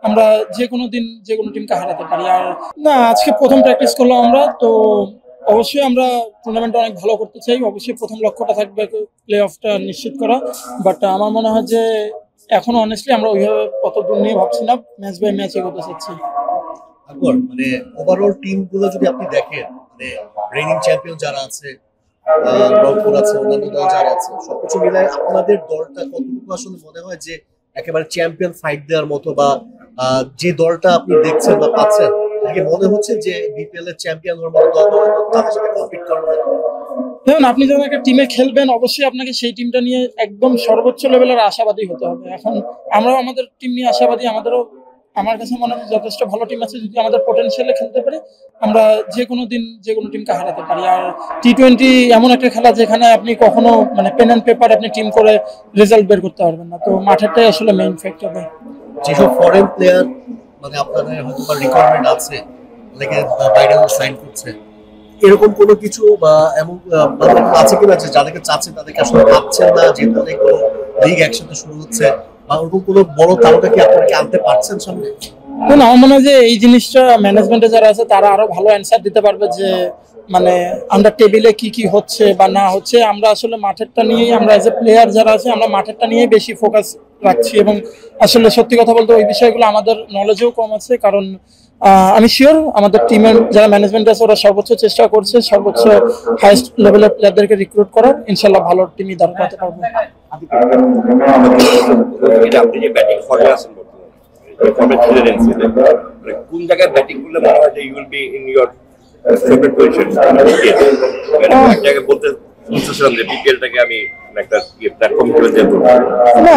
আমরা যে কোনো দিন যে কোনো টিমকে হারাতে পারি। আর না, আজকে প্রথম প্র্যাকটিস করলাম আমরা, তো অবশ্যই আমরা টুর্নামেন্টটা অনেক ভালো করতে চাই। অবশ্যই প্রথম লক্ষ্যটা থাকবে প্লে অফটা নিশ্চিত করা, বাট আমার মনে হয় যে এখনো অনেস্টলি আমরা ওইভাবে অত দূর নিয়ে ভাবছি না, ম্যাচ বাই ম্যাচ এগোতে চাচ্ছি। মানে ওভারঅল টিম গুলো যদি আপনি দেখেন, মানে রেইনিং চ্যাম্পিয়ন যারা আছে, রংপুর আছে, অন্যান্য দল যারা আছে, সবকিছু মিলায় আপনাদের দলটা কতটুকু আসলে মনে হয় যে একেবারে চ্যাম্পিয়ন ফাইট দেওয়ার মতো, বা যে দলটা আপনি দেখছেন বা পাচ্ছেন, কি মনে হচ্ছে যে বিপিএল এর চ্যাম্পিয়ন হওয়ার মতো দল তাদের সাথে কম্পিট করার মতো? দেখুন, আপনি যখন একটা টিমে খেলবেন অবশ্যই আপনাকে সেই টিমটা নিয়ে একদম সর্বোচ্চ লেভেলের আশাবাদী হতে হবে। এখন আমরাও আমাদের টিম নিয়ে আশাবাদী, আমার কাছে মনে হয় যথেষ্ট ভালো টিম আছে। যদি আমাদের পোটেনশিয়ালে খেলতে পারে আমরা যে কোনো দিন যে কোনো টিমকে হারাতে পারি। আর টি-20 এমন একটা খেলা যেখানে আপনি কখনো মানে পেন অ্যান্ড পেপার আপনি টিম করে রেজাল্ট বের করতে পারবেন না, তো মাঠেরটাই আসলে মেইন ফ্যাক্টর হবে। যেসব ফরেন প্লেয়ার মানে আপনাদের হয়তো বা রিকোয়ারমেন্ট আছে, অনেকে বাইরে সাইন করছে, এরকম কোনো কিছু বা এমন আছে কিনা যে যাদেরকে চাচ্ছে তাদেরকে আসলে পাচ্ছেন না, যেহেতু অনেকগুলো লিগ একসাথে শুরু হচ্ছে, বা ওরকম কোনো বড় তারকা কি আপনারা আনতে পারছেন সামনে? না, আমার মনে হয় যে এই জিনিসটা ম্যানেজমেন্টে যারা আছে তারা আরো ভালো অ্যান্সার দিতে পারবে, যে মানে আন্ডার টেবিলে কি কি হচ্ছে বা না হচ্ছে। আমরা আসলে মাঠেরটা নিয়েই, আমরা এজ এ প্লেয়ার যারা আছে আমরা মাঠেরটা নিয়েই বেশি ফোকাস রাখছি, এবং আসলে সত্যি কথা বলতে ওই বিষয়গুলো আমাদের নলেজেও কম আছে। কারণ আমি শিওর আমাদের টিমের যারা ম্যানেজমেন্ট আছে ওরা সর্বোচ্চ চেষ্টা করছে সর্বোচ্চ হাইস্ট লেভেলের প্লেয়ারদেরকে রিক্রুট করার। ইনশাল্লাহ ভালো টিমই দাঁড় করাতে পারবো। আপনি যে ব্যাটিং ফর্মে আছেন কোন জায়গায় ব্যাটিং করলে মনে হয় যে you will be in your favourite position? এক জায়গায় বলতে শুনছিলাম যে বিপিএলটাকে আমি একটা প্ল্যাটফর্ম করে দেব না,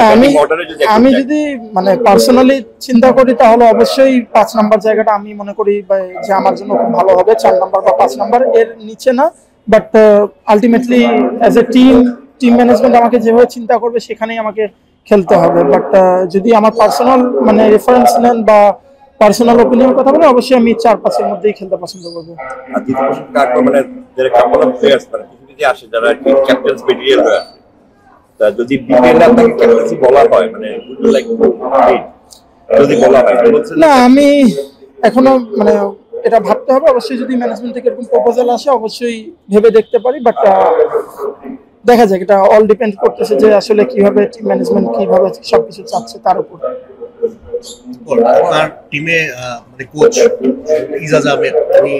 আমি যদি মানে পার্সোনালি চিন্তা করি তাহলে অবশ্যই 5 নাম্বার জায়গাটা আমি মনে করি যে আমার জন্য খুব ভালো হবে। 4 নাম্বার বা 5 নাম্বার এর নিচে না, but ultimately as a team management আমাকে যেভাবে চিন্তা করবে সেখানেই আমাকে খেলতে হবে। বাট যদি আমার পার্সোনাল মানে রেফারেন্স নেন বা পার্সোনাল ওপিনিয়ন কথা বলে, অবশ্যই আমি 4-5 এর মধ্যেই খেলতে পছন্দ করবো। আর দ্বিতীয় প্রশ্ন কাটবো, মানে যারা কাপল অফ প্লেয়ার্স মানে পৃথিবীতে আসে যারা ক্যাপ্টেন্স মেটেরিয়াল হয়ে আসে, তা যদি বিপিএল আপনাকে ক্যাপ্টেন্সি বলা হয়, মানে লাইক যদি বলা হয়, না আমি এখনো মানে এটা ভাবতে হবে। অবশ্যই যদি ম্যানেজমেন্ট থেকে এরকম প্রপোজাল আসে অবশ্যই ভেবে দেখতে পারি, বাট দেখা যাক, এটা অল ডিপেন্ড করতেছে যে আসলে কিভাবে টিম ম্যানেজমেন্ট কিভাবে সবকিছু চাচ্ছে তার উপর। আপনার টিমে মানে কোচ ইজাজ আহমেদ, তিনি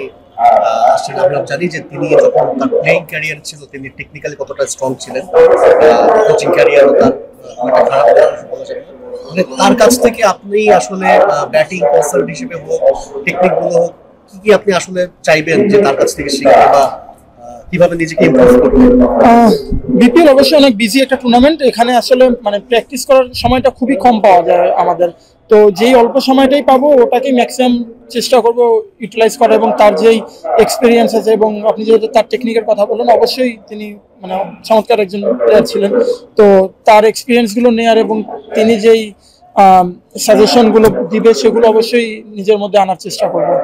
আমরা জানি যে তিনি যখন তার প্লেইং ক্যারিয়ার ছিল তিনি টেকনিক্যালি কতটা স্ট্রং ছিলেন, কোচিং ক্যারিয়ারও তার একটা খারাপ মানে তার কাছ থেকে আপনি আসলে ব্যাটিং কনসাল্ট হিসেবে হোক, টেকনিক গুলো হোক, কি কি আপনি আসলে চাইবেন যে তার কাছ থেকে শিখতে, বা কিভাবে নিজেকে ইমপ্রুভ করবেন? বিপিএল অবশ্যই অনেক বিজি একটা টুর্নামেন্ট, এখানে আসলে মানে প্র্যাকটিস করার সময়টা খুবই কম পাওয়া যায় আমাদের। তো যেই অল্প সময়টাই পাবো ওটাকেই ম্যাক্সিমাম চেষ্টা করবো ইউটিলাইজ করা, এবং তার যেই এক্সপিরিয়েন্স আছে, এবং আপনি যেহেতু তার টেকনিকের কথা বললেন, অবশ্যই তিনি মানে চমৎকার একজন প্লেয়ার ছিলেন, তো তার এক্সপিরিয়েন্সগুলো নেয়ার এবং তিনি যেই সাজেশনগুলো দিবে সেগুলো অবশ্যই নিজের মধ্যে আনার চেষ্টা করবো।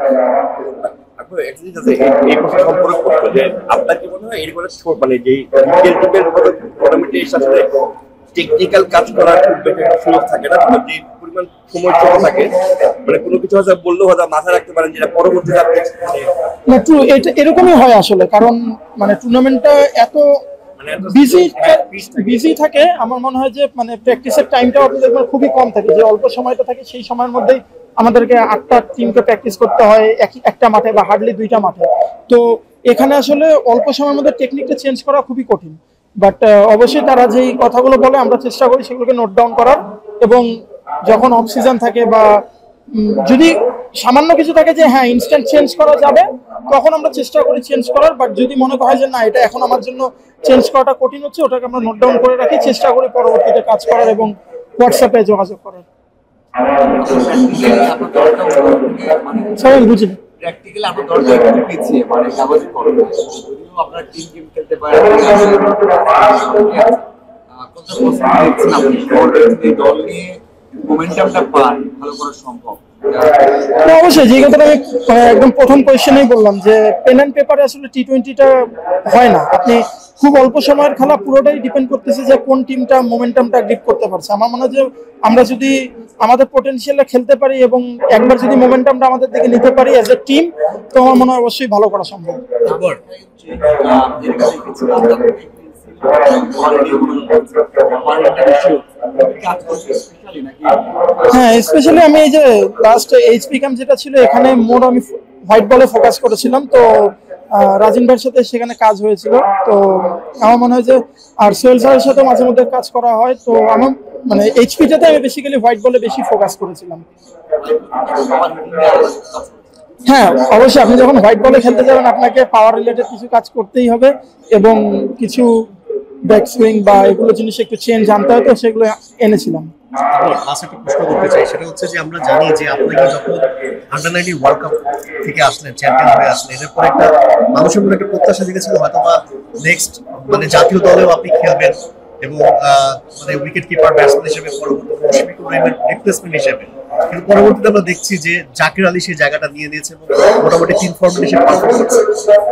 এই প্রশ্ন সম্পর্কে করতো যে আপনার কি মনে হয় এরপরে মানে যেই টুর্নামেন্টের সাথে টেকনিক্যাল কাজ করার খুব বেশি সুযোগ থাকে না, যে পরিমাণ সময় ছোট থাকে, মানে কোনো কিছু হয়তো বললেও হয়তো মাথায় রাখতে পারেন যেটা পরবর্তীতে আপনি না ট্রু, এটা এরকমই হয় আসলে। কারণ মানে টুর্নামেন্টটা এত বিজি থাকে, আমার মনে হয় যে মানে প্র্যাকটিসের টাইমটাও আপনি দেখবেন খুবই কম থাকে। যে অল্প সময়টা থাকে সেই সময়ের মধ্যেই আমাদেরকে 8টা টিমকে প্র্যাকটিস করতে হয় একটা মাঠে বা হার্ডলি 2টা মাঠে। তো এখানে আসলে অল্প সময়ের মধ্যে টেকনিকটা চেঞ্জ করা খুবই কঠিন, বাট অবশ্যই তারা যেই কথাগুলো বলে আমরা চেষ্টা করি সেগুলোকে নোট ডাউন করার, এবং যখন অফ সিজন থাকে বা যদি সামান্য কিছু থাকে যে হ্যাঁ ইনস্ট্যান্ট চেঞ্জ করা যাবে, তখন আমরা চেষ্টা করি চেঞ্জ করার। বাট যদি মনে হয় যে না এটা এখন আমার জন্য চেঞ্জ করাটা কঠিন হচ্ছে, ওটাকে আমরা নোট ডাউন করে রাখি, চেষ্টা করি পরবর্তীতে কাজ করার এবং হোয়াটসঅ্যাপে যোগাযোগ করার। বুঝলি প্র্যাকটিক্যালি আপনার দলটা একটু পিছিয়ে, মানে কাগজে কলমে যদিও আপনারা টিম গেম খেলতে পারেন, কত পছন্দ দেখছেন আপনি দল নিয়ে মোমেন্টামটা পান ভালো করা সম্ভব? না, অবশ্যই যে কথাটা আমি একদম প্রথম কোয়েশ্চেনেই বললাম যে পেন অ্যান্ড পেপারে আসলে টি-20টা হয় না। আপনি খুব অল্প সময়ের খেলা, পুরোটাই ডিপেন্ড করতেছে যে কোন টিমটা মোমেন্টামটা গ্রিপ করতে পারছে। আমার মনে হয় যে আমরা যদি আমাদের পোটেনশিয়ালে খেলতে পারি এবং একবার যদি মোমেন্টামটা আমাদের দিকে নিতে পারি অ্যাজ এ টিম, তো আমার মনে হয় অবশ্যই ভালো করা সম্ভব। হ্যাঁ, স্পেশালি আমি এই যে লাস্ট এইচপি ক্যাম্প যেটা ছিল, এখানে মোর আমি হোয়াইট বলে ফোকাস করেছিলাম। তো রাজিন ভাইয়ের সাথে সেখানে কাজ হয়েছিল। তো আমার মনে হয় যে আর সোহেল স্যারের সাথে মাঝে মধ্যে কাজ করা হয়। তো আমার মানে এইচপিটাতে আমি বেসিক্যালি হোয়াইট বলে বেশি ফোকাস করেছিলাম। হ্যাঁ, অবশ্যই আপনি যখন হোয়াইট বলে খেলতে যাবেন আপনাকে পাওয়ার রিলেটেড কিছু কাজ করতেই হবে এবং কিছু ব্যাক সুইং বা এগুলো জিনিস একটু চেঞ্জ জানতে হয়, তো সেগুলো এনেছিলাম। লাস্ট একটা প্রশ্ন করতে চাই, সেটা হচ্ছে যে আমরা জানি যে আপনাকে যখন আন্ডার-19 ওয়ার্ল্ড কাপ থেকে আসলেন, চ্যাম্পিয়ন হয়ে আসলেন, এরপর একটা মানুষের মনে একটা প্রত্যাশা জেগেছিল হয়তো বা নেক্সট মানে জাতীয় দলেও আপনি খেলবেন এবং মানে উইকেট কিপার ব্যাটসম্যান হিসেবে পরবর্তী মুশফিকুর রহিমের রিপ্লেসমেন্ট হিসেবে। কিন্তু পরবর্তীতে আমরা দেখছি যে জাকির আলী সেই জায়গাটা নিয়ে নিয়েছে এবং মোটামুটি 3 ফর্মেট হিসেবে পারফর্ম করছে।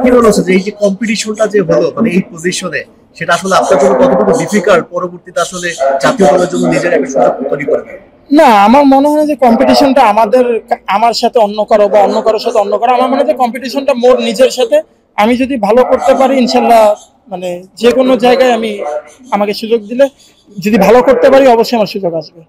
কি মনে হচ্ছে যে এই যে কম্পিটিশনটা যে হলো মানে এই পজিশনে, সেটা আসলে আপনার জন্য কতটুকু ডিফিকাল্ট পরবর্তীতে আসলে জাতীয় দলের জন্য নিজের একটা সুযোগ তৈরি করবে? না, আমার মনে হয় যে কম্পিটিশনটা আমার সাথে অন্য কারো বা অন্য কারোর সাথে অন্য কারো, আমার মনে হয় যে কম্পিটিশনটা মোর নিজের সাথে। আমি যদি ভালো করতে পারি ইনশাল্লাহ মানে যে কোনো জায়গায় আমাকে সুযোগ দিলে যদি ভালো করতে পারি অবশ্যই আমার সুযোগ আসবে।